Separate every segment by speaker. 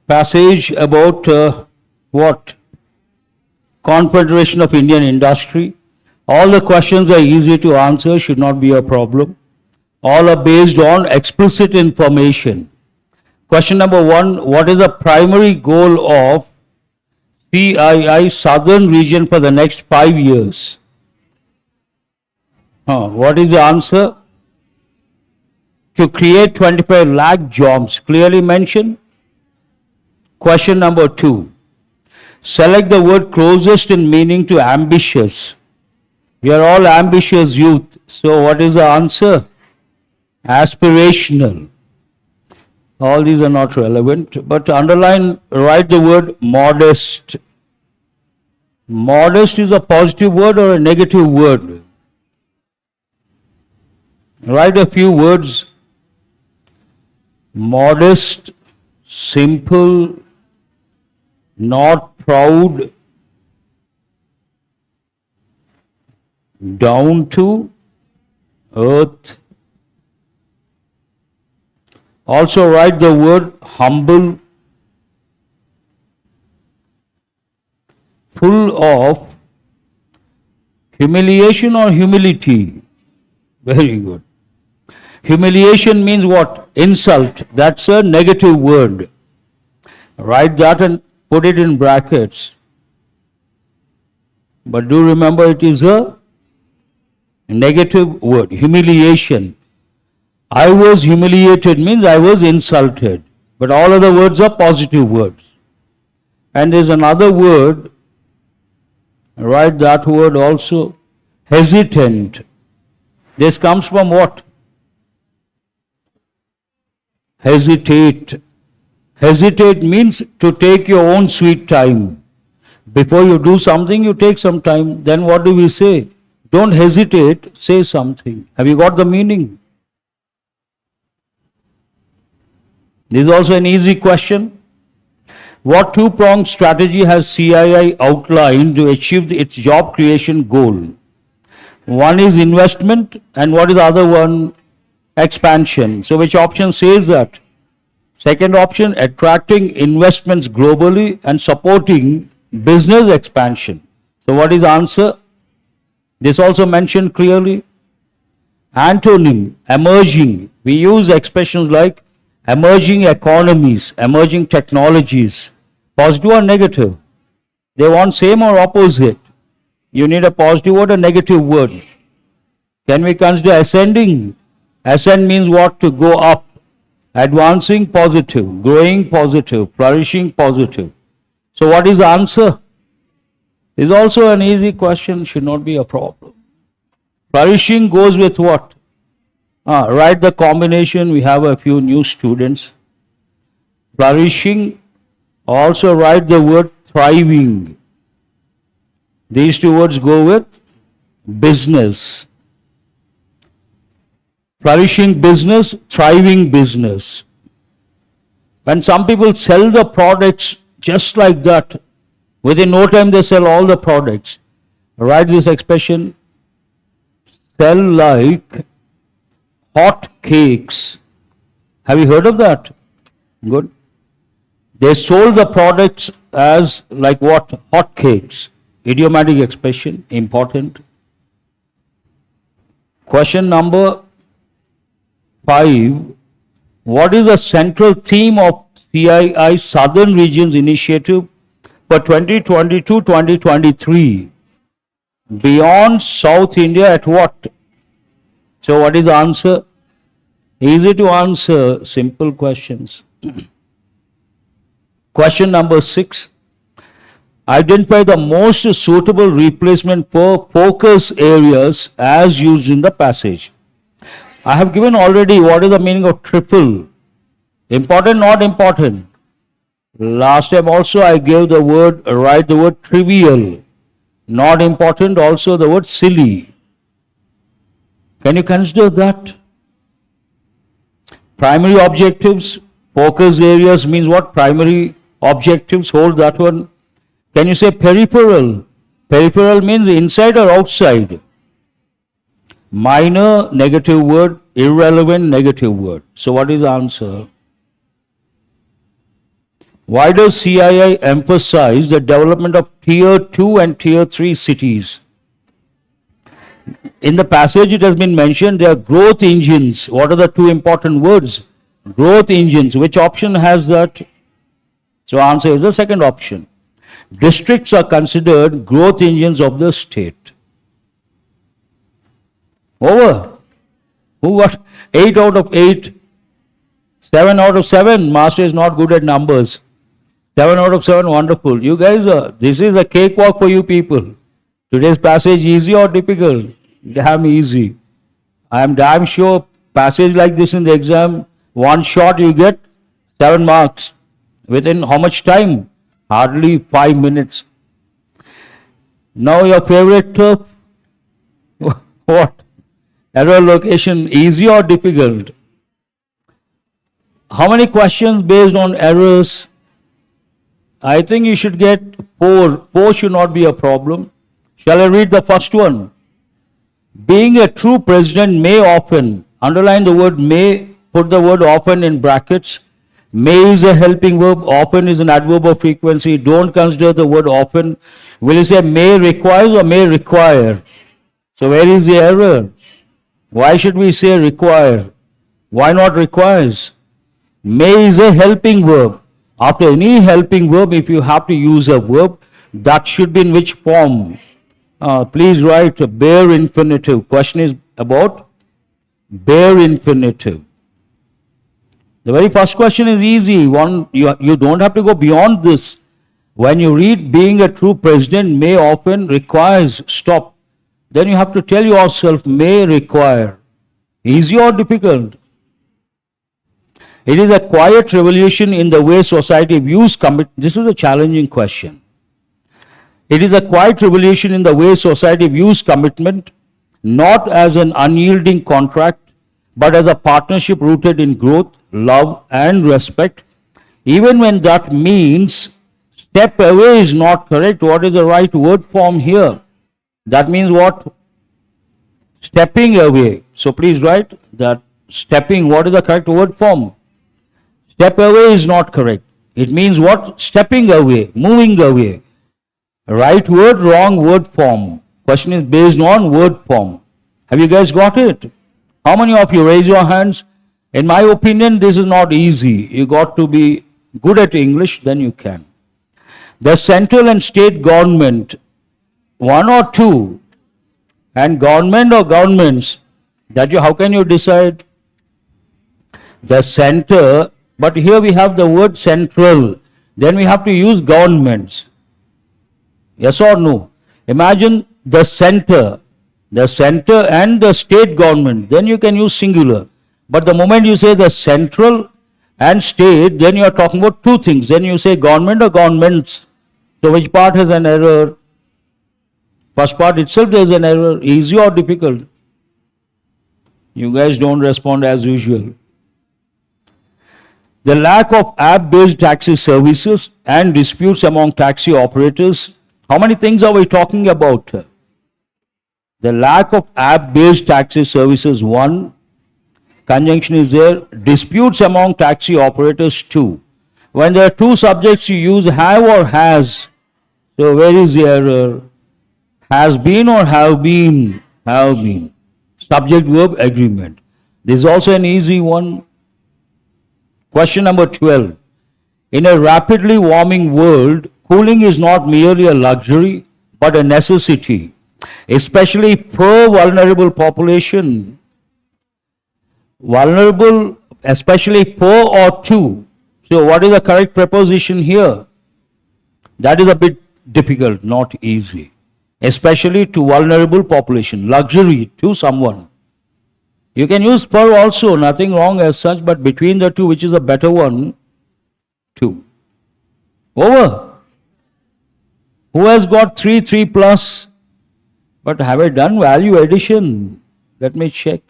Speaker 1: passage about what? Confederation of Indian Industry. All the questions are easy to answer, should not be a problem. All are based on explicit information. Question number 1, what is the primary goal of CII Southern Region for the next 5 years? What is the answer? To create 25 lakh jobs, clearly mentioned. Question number 2. Select the word closest in meaning to ambitious. We are all ambitious youth. So what is the answer? Aspirational. All these are not relevant, but underline, write the word modest. Modest is a positive word or a negative word? Write a few words. Modest, simple, not proud, down to earth. Also write the word humble, full of humiliation or humility. Very good. Humiliation means what? Insult. That's a negative word. Write that and put it in brackets. But do remember it is a negative word. Humiliation. I was humiliated means I was insulted. But all other words are positive words. And there's another word. Write that word also. Hesitant. This comes from what? Hesitate. Hesitate means to take your own sweet time. Before you do something, you take some time. Then what do we say? Don't hesitate, say something. Have you got the meaning? This is also an easy question. What two-pronged strategy has CII outlined to achieve its job creation goal? One is investment, and what is the other one? Expansion. So which option says that? Second option, attracting investments globally and supporting business expansion. So what is the answer? This also mentioned clearly. Antonym, emerging. We use expressions like emerging economies, emerging technologies. Positive or negative? They want same or opposite? You need a positive word or negative word. Can we consider ascending? Ascend means what? To go up. Advancing, positive. Growing, positive. Flourishing, positive. So what is the answer? Is also an easy question, should not be a problem. Flourishing goes with what? Write the combination. We have a few new students. Flourishing. Also write the word thriving. These two words go with business. Flourishing business, thriving business. When some people sell the products just like that, within no time they sell all the products. Write this expression, sell like hot cakes. Have you heard of that? Good. They sold the products as like what? Hot cakes. Idiomatic expression, important. Question number 5. What is the central theme of CII Southern Regions Initiative for 2022-2023? Beyond South India at what? So what is the answer? Easy to answer, simple questions. Question number 6. Identify the most suitable replacement for focus areas as used in the passage. I have given already what is the meaning of triple. Important, not important. Last time also I gave the word, write the word trivial. Not important, also the word silly. Can you consider that? Primary objectives, focus areas means what? Primary objectives, hold that one. Can you say peripheral? Peripheral means inside or outside. Minor, negative word. Irrelevant, negative word. So what is the answer? Why does CII emphasize the development of Tier 2 and Tier 3 cities? In the passage it has been mentioned they are growth engines. What are the two important words? Growth engines. Which option has that? So answer is the second option. Districts are considered growth engines of the state. Over. Who got 8 out of 8? 7 out of 7. Master is not good at numbers. 7 out of 7, wonderful. You guys this is a cakewalk for you people. Today's passage easy or difficult? Damn easy. I am damn sure passage like this in the exam, one shot you get 7 marks. Within how much time? Hardly 5 minutes. Now your favorite turf? What? Error location, easy or difficult? How many questions based on errors? I think you should get 4. 4 should not be a problem. Shall I read the first one? Being a true president may often, underline the word may, put the word often in brackets. May is a helping verb, often is an adverb of frequency. Don't consider the word often. Will you say may requires or may require? So where is the error? Why should we say require? Why not requires? May is a helping verb. After any helping verb, if you have to use a verb, that should be in which form? Please write a bare infinitive. Question is about bare infinitive. The very first question is easy. You don't have to go beyond this. When you read being a true president may often requires, stop. Then you have to tell yourself may require. Easy or difficult? It is a quiet revolution in the way society views commitment. This is a challenging question. It is a quiet revolution in the way society views commitment, not as an unyielding contract, but as a partnership rooted in growth, love, and respect. Even when that means step away is not correct, what is the right word form here? That means what? Stepping away. So please write that stepping, what is the correct word form? Step away is not correct. It means what? Stepping away, moving away. Right word, wrong word form. Question is based on word form. Have you guys got it? How many of you raise your hands? In my opinion, this is not easy. You got to be good at English, then you can. The central and state government, 1 or 2, and government or governments, how can you decide? The center, but here we have the word central. Then we have to use governments. Yes or no? Imagine the center and the state government, then you can use singular. But the moment you say the central and state, then you are talking about 2 things. Then you say government or governments. So which part has an error? First part itself there is an error. Easy or difficult? You guys don't respond as usual. The lack of app-based taxi services and disputes among taxi operators. How many things are we talking about? The lack of app-based taxi services, 1. Conjunction is there. Disputes among taxi operators, 2. When there are 2 subjects, you use have or has. So where is the error? Has been or have been? Have been. Subject-verb agreement. This is also an easy one. Question number 12. In a rapidly warming world, cooling is not merely a luxury, but a necessity, especially for vulnerable population. Vulnerable, especially for or to. So what is the correct preposition here? That is a bit difficult, not easy. Especially to vulnerable population, luxury to someone. You can use for also, nothing wrong as such, but between the two, which is a better one? To. Over. Who has got 3 plus? But have I done value addition? Let me check.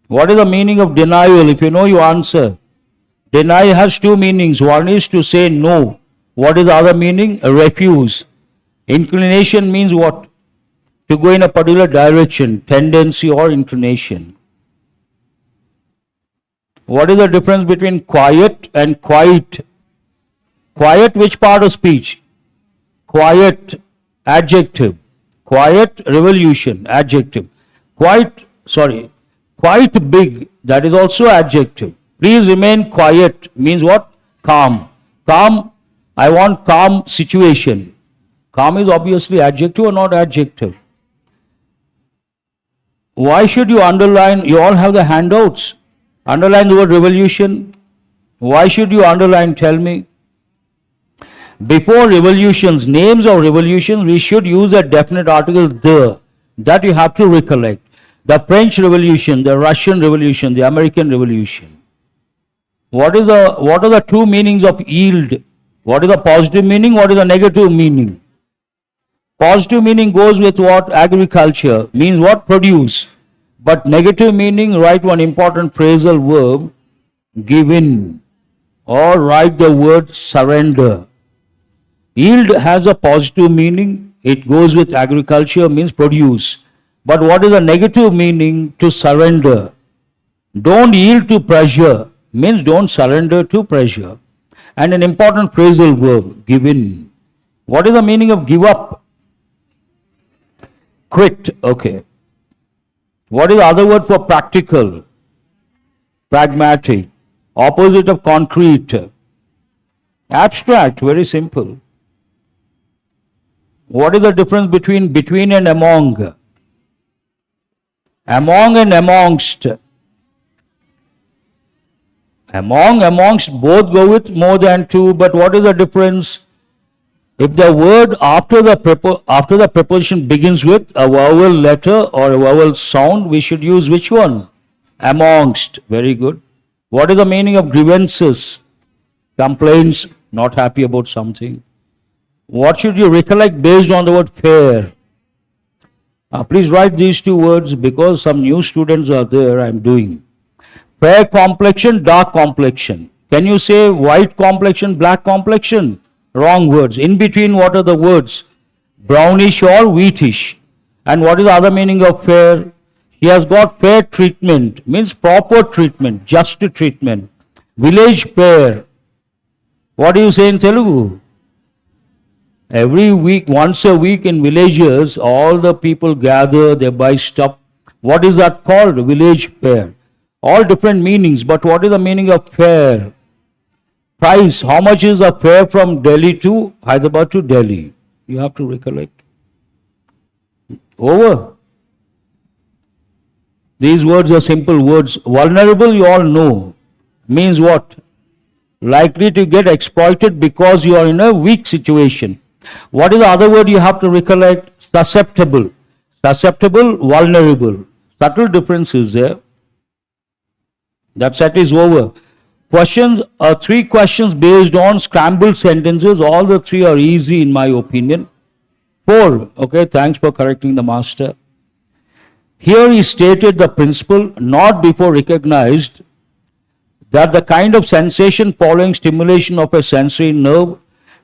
Speaker 1: What is the meaning of denial? If you know, you answer. Deny has 2 meanings. One is to say no. What is the other meaning? Refuse. Inclination means what? To go in a particular direction, tendency or inclination. What is the difference between quiet and quite? Quiet, which part of speech? Quiet, adjective. Quiet, revolution, adjective. Quite big, that is also adjective. Please remain quiet means what? Calm. Calm, I want calm situation. Calm is obviously adjective or not adjective? Why should you underline? You all have the handouts. Underline the word revolution. Why should you underline? Tell me. Before revolutions, names of revolutions, we should use a definite article, the. That you have to recollect. The French Revolution, the Russian Revolution, the American Revolution. What are the two meanings of yield? What is the positive meaning? What is the negative meaning? Positive meaning goes with what? Agriculture. Means what? Produce. But negative meaning, write one important phrasal verb, give in. Or write the word surrender. Yield has a positive meaning. It goes with agriculture, means produce. But what is the negative meaning? To surrender. Don't yield to pressure, means don't surrender to pressure. And an important phrasal verb, give in. What is the meaning of give up? Quit, okay. What is the other word for practical? Pragmatic. Opposite of concrete. Abstract, very simple. What is the difference between and among? Among and amongst. Amongst, both go with more than two, but what is the difference? If the word after the preposition begins with a vowel letter or a vowel sound, we should use which one? Amongst. Very good. What is the meaning of grievances? Complaints, not happy about something. What should you recollect based on the word fair? Please write these two words because some new students are there, I am doing. Fair complexion, dark complexion. Can you say white complexion, black complexion? Wrong words. In between, what are the words? Brownish or wheatish. And what is the other meaning of fair? He has got fair treatment, means proper treatment, just treatment. Village fair. What do you say in Telugu? Every week, once a week in villages, all the people gather, they buy stuff. What is that called? Village fair. All different meanings, but what is the meaning of fair? Price. How much is a fare from Delhi to Hyderabad to Delhi? You have to recollect. Over. These words are simple words. Vulnerable, you all know. Means what? Likely to get exploited because you are in a weak situation. What is the other word you have to recollect? Susceptible. Susceptible, vulnerable. Subtle difference is there. That set is over. Questions are 3 questions based on scrambled sentences. All the 3 are easy in my opinion. 4. Okay, thanks for correcting the master. Here he stated the principle, not before recognized, that the kind of sensation following stimulation of a sensory nerve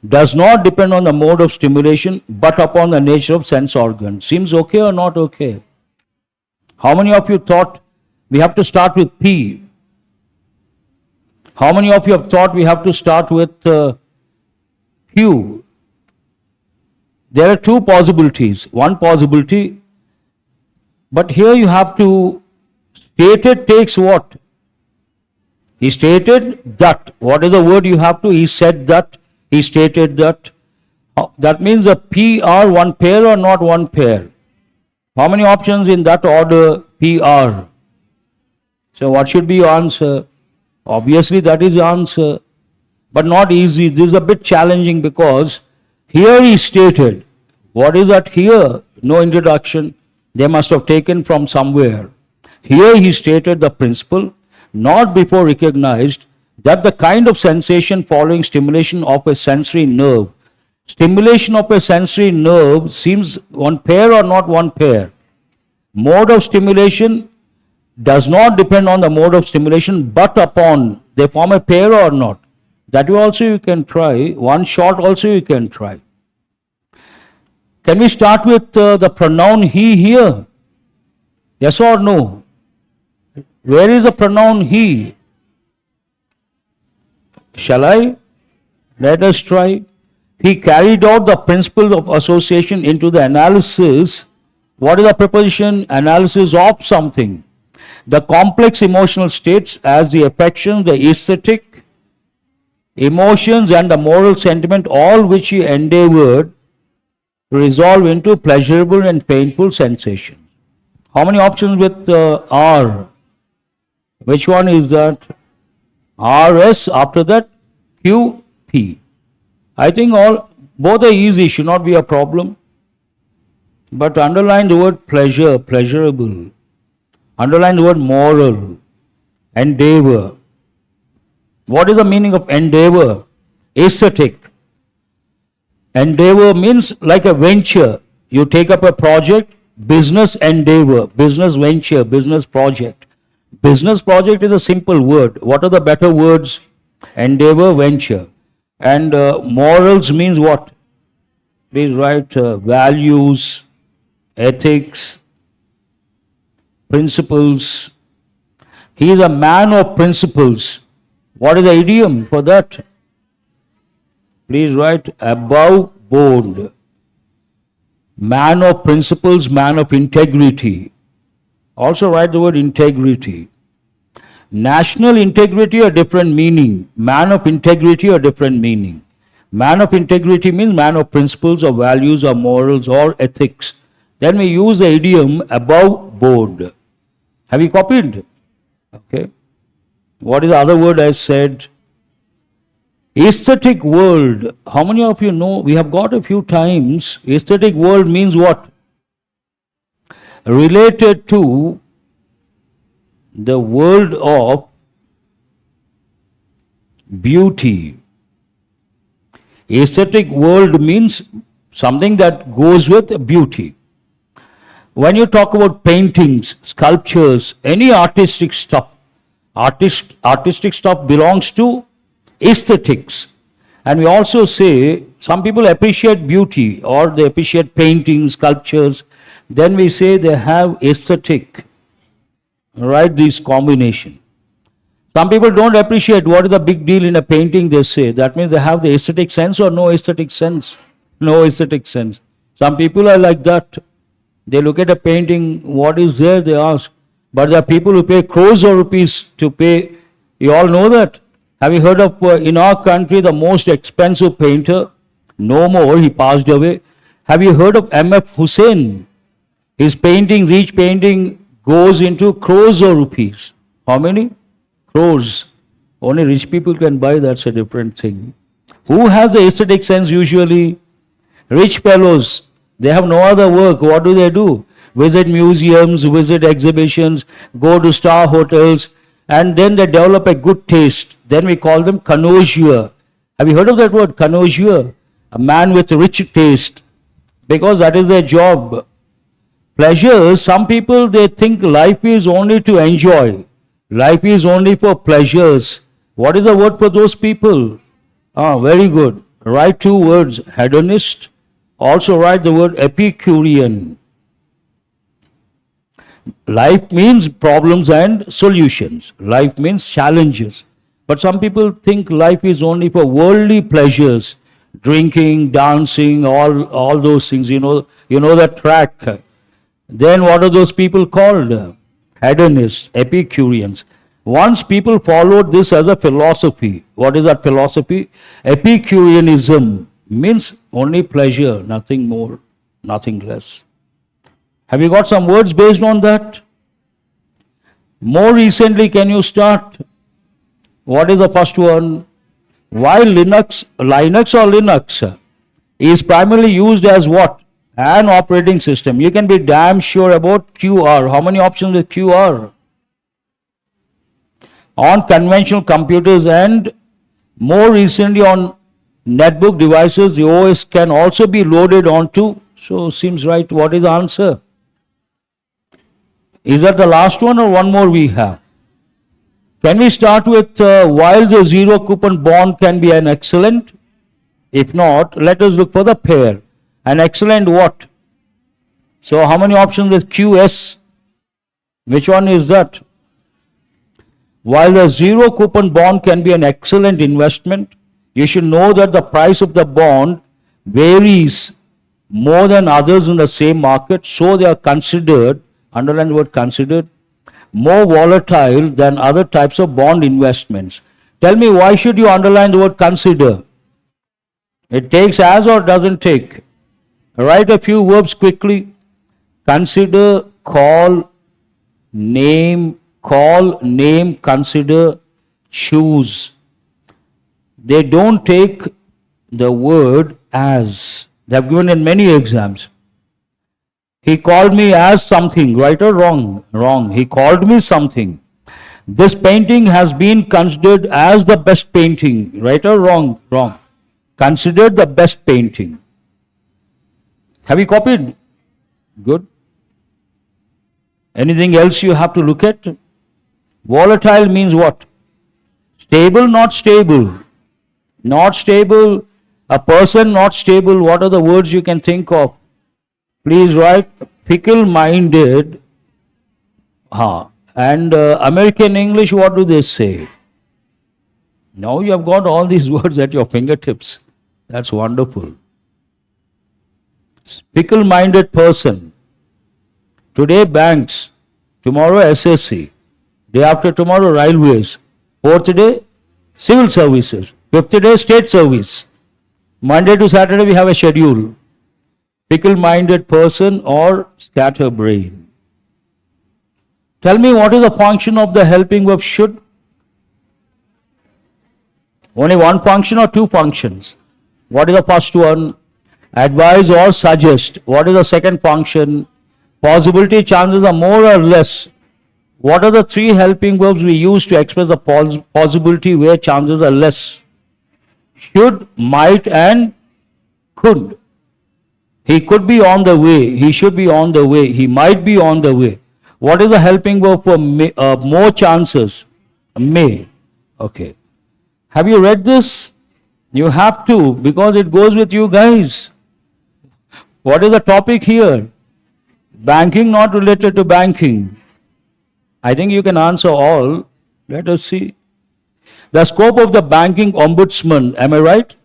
Speaker 1: does not depend on the mode of stimulation, but upon the nature of sense organ. Seems okay or not okay? How many of you thought we have to start with P? How many of you have thought we have to start with Q? There are 2 possibilities. One possibility, but here you have to stated takes what? He stated that. What is the word you have to? He said that. He stated that. That means a PR, one pair or not one pair? How many options in that order? PR. So what should be your answer? Obviously that is the answer, but not easy. This is a bit challenging because here he stated. What is that here? No introduction. They must have taken from somewhere. Here he stated the principle, not before recognized, that the kind of sensation following stimulation of a sensory nerve. Stimulation of a sensory nerve seems one pair or not one pair? Mode of stimulation does not depend on the mode of stimulation, but upon. They form a pair or not? That also you can try. One shot also you can try. Can we start with the pronoun he here? Yes or no? Where is the pronoun he? Shall I? Let us try. He carried out the principle of association into the analysis. What is the preposition? Analysis of something. The complex emotional states as the affection, the aesthetic, emotions and the moral sentiment, all which he endeavored to resolve into pleasurable and painful sensations. How many options with R? Which one is that? RS, after that QP. I think both are easy, should not be a problem. But underline the word pleasure, pleasurable. Underline the word moral, endeavor. What is the meaning of endeavor? Aesthetic. Endeavor means like a venture. You take up a project, business endeavor, business venture, business project. Business project is a simple word. What are the better words? Endeavor, venture. And morals means what? Please write values, ethics, principles. He is a man of principles. What is the idiom for that? Please write above board. Man of principles, man of integrity. Also write the word integrity. National integrity, a different meaning. Man of integrity, a different meaning. Man of integrity means man of principles or values or morals or ethics. Then we use the idiom above board. Have you copied? Okay. What is the other word I said? Aesthetic world. How many of you know? We have got a few times. Aesthetic world means what? Related to the world of beauty. Aesthetic world means something that goes with beauty. When you talk about paintings, sculptures, any artistic stuff, artistic stuff belongs to aesthetics. And we also say some people appreciate beauty or they appreciate paintings, sculptures. Then we say they have aesthetic. Right, this combination. Some people don't appreciate what is the big deal in a painting, they say. That means they have the aesthetic sense or no aesthetic sense? No aesthetic sense. Some people are like that. They look at a painting, what is there, they ask. But there are people who pay crores of rupees to pay. You all know that. Have you heard of, in our country, the most expensive painter? No more, he passed away. Have you heard of M.F. Hussain? His paintings, each painting goes into crores of rupees. How many? Crores. Only rich people can buy, that's a different thing. Who has the aesthetic sense usually? Rich fellows. They have no other work. What do? Visit museums, visit exhibitions, go to star hotels, and then they develop a good taste. Then we call them connoisseur. Have you heard of that word, connoisseur? A man with rich taste. Because that is their job. Pleasure, some people, they think life is only to enjoy. Life is only for pleasures. What is the word for those people? Very good. Write two words, hedonist. Also write the word Epicurean. Life means problems and solutions. Life means challenges. But some people think life is only for worldly pleasures. Drinking, dancing, all those things. You know that track. Then what are those people called? Hedonists, Epicureans. Once people followed this as a philosophy. What is that philosophy? Epicureanism means only pleasure, nothing more, nothing less. Have you got some words based on that? More recently, can you start? What is the first one? While Linux is primarily used as what? An operating system. You can be damn sure about QR. How many options with QR? On conventional computers and more recently on netbook devices, the OS can also be loaded onto. So seems right. What is the answer? Is that the last one or one more we have? Can we start with while the zero coupon bond can be an excellent? If not, let us look for the pair. An excellent what? So how many options with QS? Which one is that? While the zero coupon bond can be an excellent investment, You should know that the price of the bond varies more than others in the same market, so they are considered, underline the word considered, more volatile than other types of bond investments. Tell me, why should you underline the word consider? It takes as or doesn't take? Write a few verbs quickly. Consider, call, name, consider, choose. They don't take the word as. They have given in many exams. He called me as something, right or wrong? Wrong. He called me something. This painting has been considered as the best painting, right or wrong? Wrong. Considered the best painting. Have you copied? Good. Anything else you have to look at? Volatile means what? Stable, not stable. Not stable. A person not stable. What are the words you can think of? Please write fickle-minded. And American English, what do they say? Now you have got all these words at your fingertips. That's wonderful. Fickle-minded person. Today banks, tomorrow SSC, day after tomorrow railways, fourth day civil services, fifth day state service. Monday to Saturday we have a schedule. Fickle-minded person or scatterbrain. Tell me, what is the function of the helping verb should? Only one function or two functions? What is the first one? Advise or suggest. What is the second function? Possibility, chances are more or less. What are the three helping verbs we use to express the possibility where chances are less? Should, might, and could. He could be on the way. He should be on the way. He might be on the way. What is the helping verb for more chances? May. Okay. Have you read this? You have to, because it goes with you guys. What is the topic here? Banking, not related to banking. I think you can answer all. Let us see. The scope of the banking ombudsman, am I right?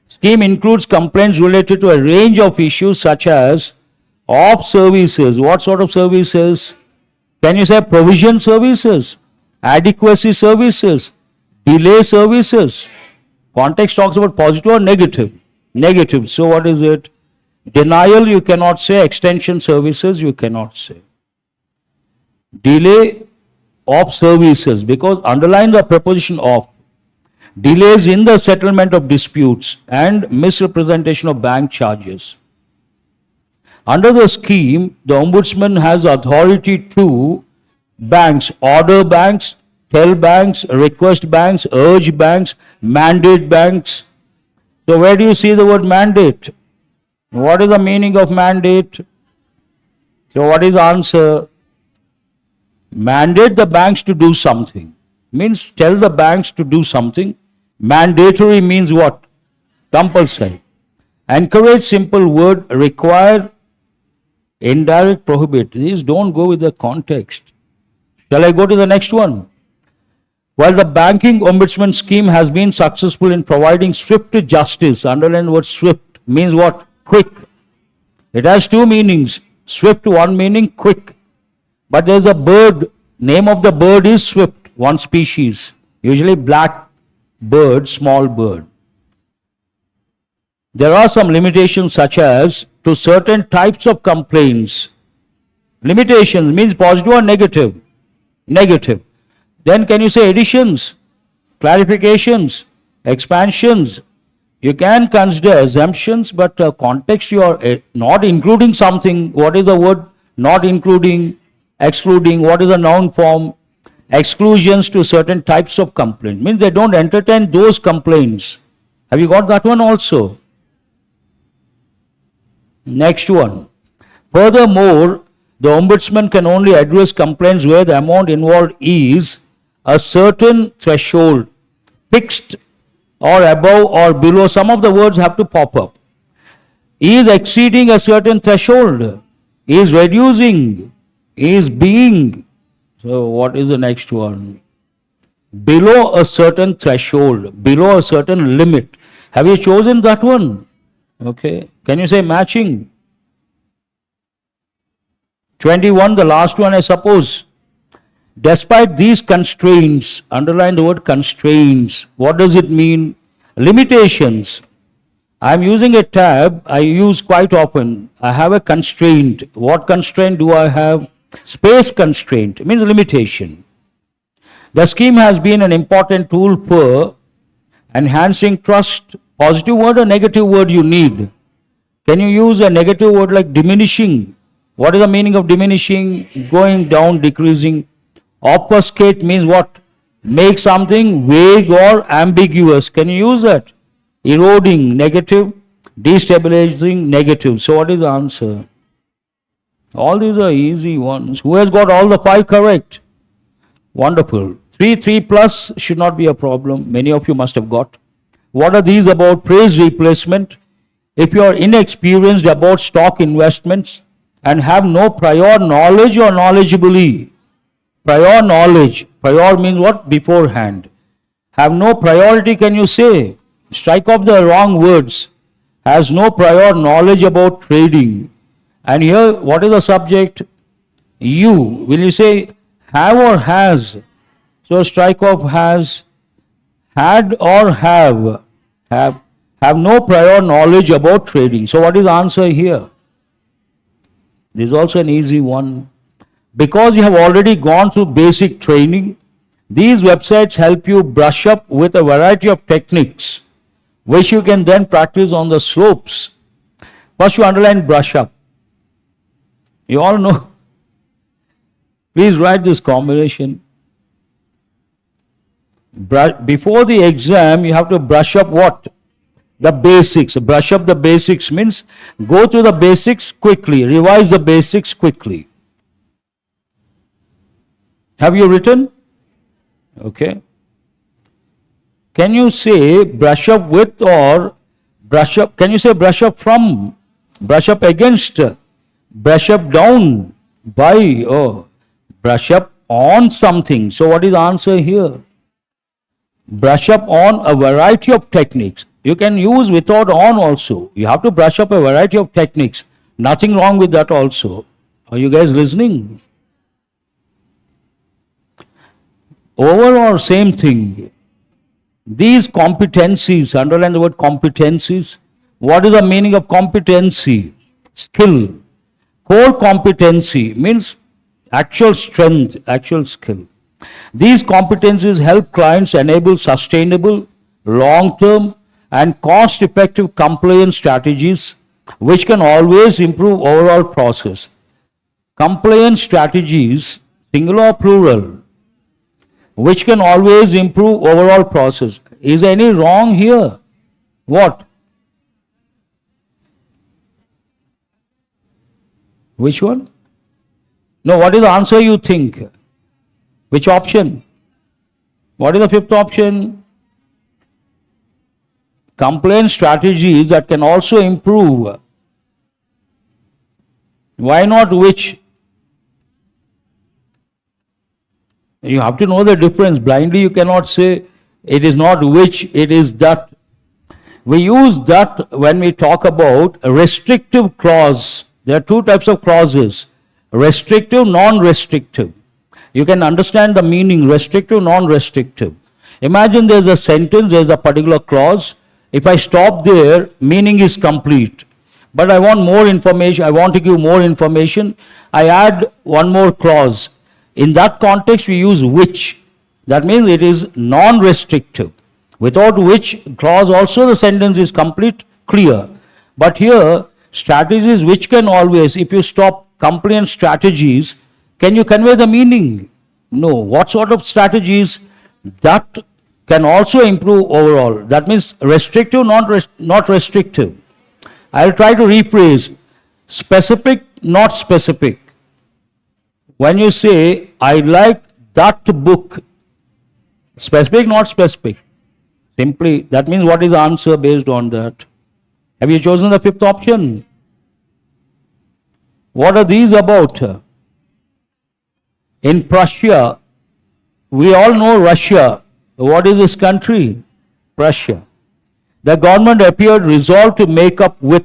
Speaker 1: Scheme includes complaints related to a range of issues such as of services. What sort of services? Can you say provision services, adequacy services, delay services? Context talks about positive or negative. Negative. So what is it? Denial you cannot say. Extension services you cannot say. Delay of services, because underline the preposition of. Delays in the settlement of disputes and misrepresentation of bank charges. Under the scheme, the ombudsman has authority to banks, order banks, tell banks, request banks, urge banks, mandate banks. So where do you see the word mandate? What is the meaning of mandate? So what is the answer? Mandate the banks to do something. Means tell the banks to do something. Mandatory means what? Compulsory. Encourage, simple word. Require, indirect, prohibit. These don't go with the context. Shall I go to the next one? While the banking ombudsman scheme has been successful in providing swift justice, underline the word swift, means what? Quick. It has two meanings. Swift, one meaning quick. But there is a bird, name of the bird is swift, one species, usually black bird, small bird. There are some limitations such as to certain types of complaints. Limitations means positive or negative? Negative. Then can you say additions, clarifications, expansions? You can consider assumptions, but context you are not including something. What is the word? Not including, excluding. What is the noun form? Exclusions to certain types of complaint. Means they don't entertain those complaints. Have you got that one also? Next one. Furthermore, the ombudsman can only address complaints where the amount involved is a certain threshold, fixed or above or below. Some of the words have to pop up. Is exceeding a certain threshold, is reducing, is being. So what is the next one? Below a certain threshold, below a certain limit. Have you chosen that one? Okay. Can you say matching? 21, the last one, I suppose. Despite these constraints, underline the word constraints. What does it mean? Limitations. I'm using a tab I use quite often. I have a constraint. What constraint do I have? Space constraint. It means limitation. The scheme has been an important tool for enhancing trust. Positive word or negative word you need? Can you use a negative word like diminishing? What is the meaning of diminishing? Going down, decreasing. Obfuscate means what? Make something vague or ambiguous. Can you use that? Eroding, negative. Destabilizing, negative. So what is the answer? All these are easy ones. Who has got all the 5 correct? Wonderful. 3 plus should not be a problem. Many of you must have got. What are these about? Phrase replacement. If you are inexperienced about stock investments and have no prior knowledge or knowledgeably, prior knowledge, prior means what? Beforehand. Have no priority, can you say? Strike off the wrong words. Has no prior knowledge about trading. And here, what is the subject? You. Will you say have or has? So strike off has. Had or have. Have no prior knowledge about trading. So what is the answer here? This is also an easy one. Because you have already gone through basic training, these websites help you brush up with a variety of techniques, which you can then practice on the slopes. First you underline brush up. You all know. Please write this combination. Before the exam, you have to brush up what? The basics. Brush up the basics means go through the basics quickly, revise the basics quickly. Have you written? Okay. Can you say brush up with or brush up? Can you say brush up from? Brush up against? Brush up down by? Oh, brush up on something. So what is the answer here? Brush up on a variety of techniques. You can use without on also. You have to brush up a variety of techniques. Nothing wrong with that also. Are you guys listening? Overall, same thing. These competencies, underline the word competencies. What is the meaning of competency? Skill. Core competency means actual strength, actual skill. These competencies help clients enable sustainable, long-term, and cost-effective compliance strategies, which can always improve overall process. Compliance strategies, singular or plural, which can always improve overall process. Is there any wrong here? What? Which one? No, what is the answer you think? Which option? What is the fifth option? Compliance strategies that can also improve. Why not which? You have to know the difference. Blindly you cannot say it is not which, it is that. We use that when we talk about a restrictive clause. There are 2 types of clauses. Restrictive, non-restrictive. You can understand the meaning, restrictive, non-restrictive. Imagine there's a sentence, there's a particular clause. If I stop there, meaning is complete. But I want more information, I want to give more information. I add one more clause. In that context, we use which. That means it is non-restrictive. Without which clause also the sentence is complete, clear. But here, strategies which can always, if you stop compliance strategies, can you convey the meaning? No. What sort of strategies? That can also improve overall. That means restrictive, not restrictive. I'll try to rephrase. Specific, not specific. When you say, I like that book, specific, not specific. Simply, that means what is the answer based on that? Have you chosen the fifth option? What are these about? In Prussia, we all know Russia. What is this country? Prussia. The government appeared resolved to make up with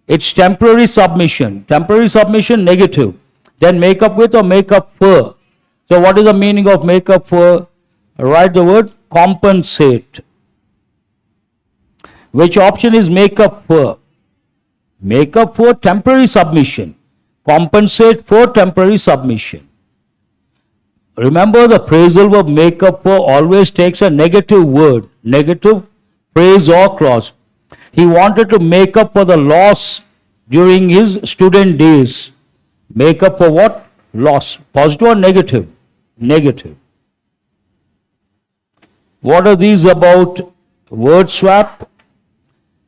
Speaker 1: its temporary submission. Temporary submission, negative. Then make up with or make up for. So what is the meaning of make up for? Write the word compensate. Which option is make up for? Make up for temporary submission. Compensate for temporary submission. Remember, the phrasal verb make up for always takes a negative word, negative phrase or clause. He wanted to make up for the loss during his student days. Make up for what? Loss. Positive or negative? Negative. What are these about? Word swap.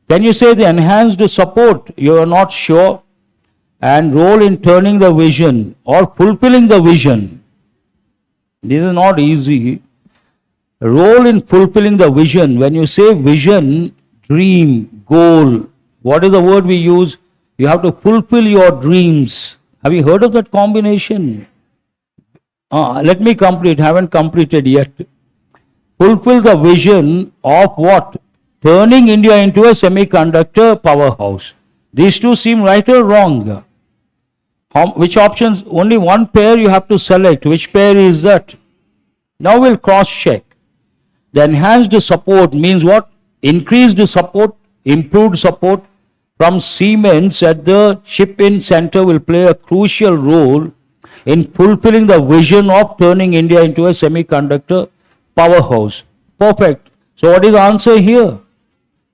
Speaker 1: Can you say the enhanced support? You are not sure. And role in turning the vision or fulfilling the vision. This is not easy. Role in fulfilling the vision. When you say vision, dream, goal, what is the word we use? You have to fulfill your dreams. Have you heard of that combination? Let me complete. Haven't completed yet. Fulfill the vision of what? Turning India into a semiconductor powerhouse. These two seem right or wrong? Which options? Only one pair you have to select. Which pair is that? Now we'll cross check. The enhanced support means what? Increased support, improved support from Siemens at the chip-in center will play a crucial role in fulfilling the vision of turning India into a semiconductor powerhouse. Perfect. So what is the answer here?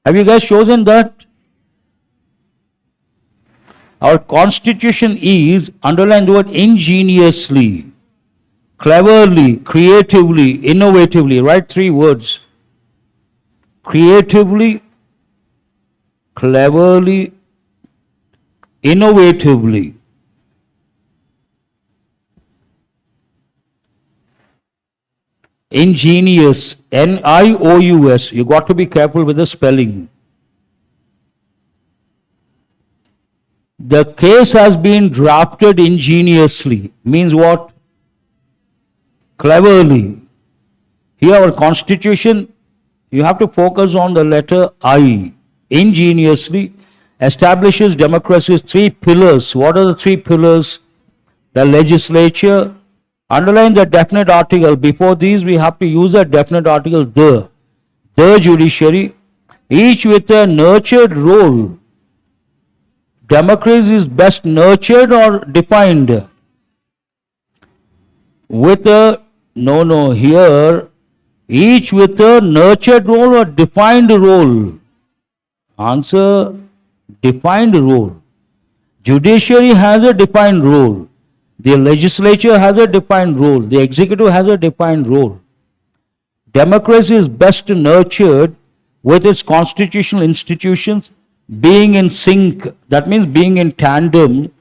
Speaker 1: Have you guys chosen that? Our constitution is, underline the word ingeniously, cleverly, creatively, innovatively. Write 3 words. Creatively, cleverly, innovatively. Ingenious, N-I-O-U-S. You got to be careful with the spelling. The case has been drafted ingeniously. Means what? Cleverly. Here our constitution, you have to focus on the letter I. Ingeniously establishes democracy's 3 pillars. What are the 3 pillars? The legislature. Underline the definite article. Before these we have to use a definite article, the judiciary, each with a nurtured role. Democracy is best nurtured or defined? With a, here, each with a nurtured role or defined role? Answer, defined role. Judiciary has a defined role. The legislature has a defined role. The executive has a defined role. Democracy is best nurtured with its constitutional institutions being in sync, that means being in tandem,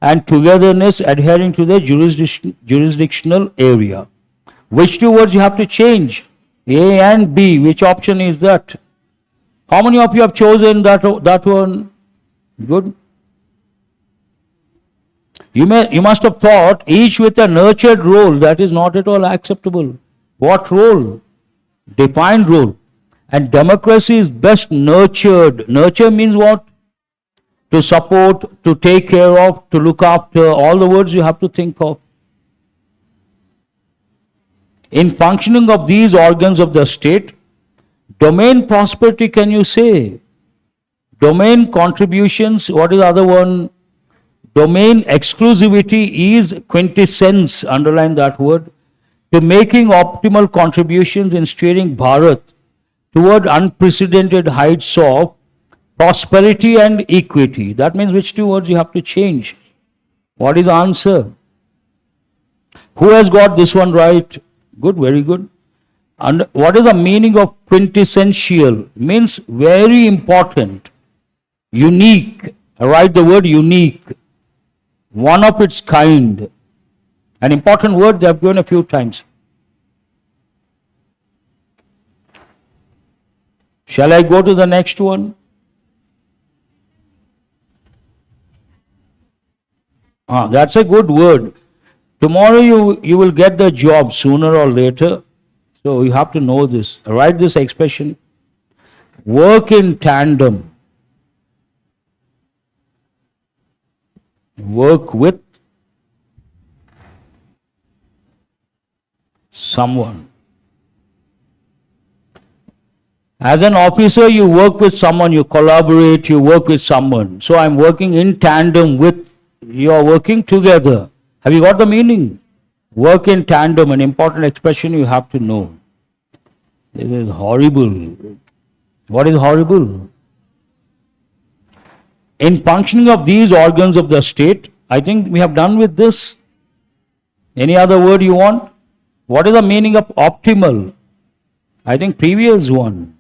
Speaker 1: and togetherness adhering to the jurisdictional area. Which 2 words you have to change? A and B. Which option is that? How many of you have chosen that one? Good. You must have thought each with a nurtured role. That is not at all acceptable. What role? Defined role. And democracy is best nurtured. Nurture means what? To support, to take care of, to look after. All the words you have to think of. In functioning of these organs of the state, domain prosperity, can you say? Domain contributions, what is the other one? Domain exclusivity is quintessence, underline that word, to making optimal contributions in steering Bharat toward unprecedented heights of prosperity and equity. That means which 2 words you have to change? What is the answer? Who has got this one right? Good, very good. And what is the meaning of quintessential? Means very important, unique. Write the word unique. One of its kind. An important word they have given a few times. Shall I go to the next one? That's a good word. Tomorrow you will get the job sooner or later. So you have to know this. Write this expression. work in tandem, work with someone. As an officer, you work with someone, you collaborate, you work with someone. So I'm working in tandem with, you are working together. Have you got the meaning? Work in tandem, an important expression you have to know. This is horrible. What is horrible? In functioning of these organs of the state, I think we have done with this. Any other word you want? What is the meaning of optimal? I think previous one.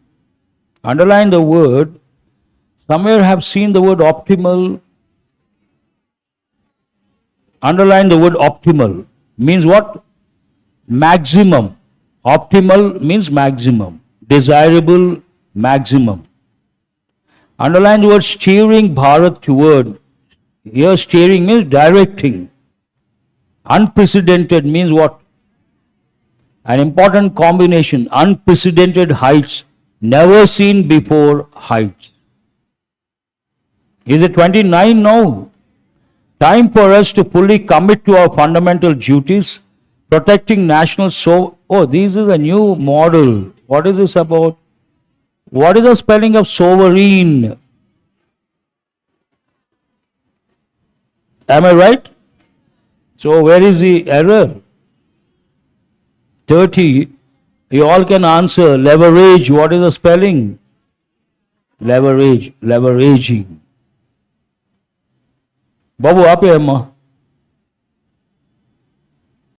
Speaker 1: Underline the word. Somewhere have seen the word optimal. Underline the word optimal. Means what? Maximum. Optimal means maximum. Desirable, maximum. Underline the word steering Bharat toward. Here steering means directing. Unprecedented means what? An important combination. Unprecedented heights. Never seen before heights. Is it 29 now? Time for us to fully commit to our fundamental duties, protecting national this is a new model. What is this about? What is the spelling of sovereign? Am I right? So where is the error? 30. You all can answer. Leverage. What is the spelling? Leverage. Leveraging. Babu, up here, ma.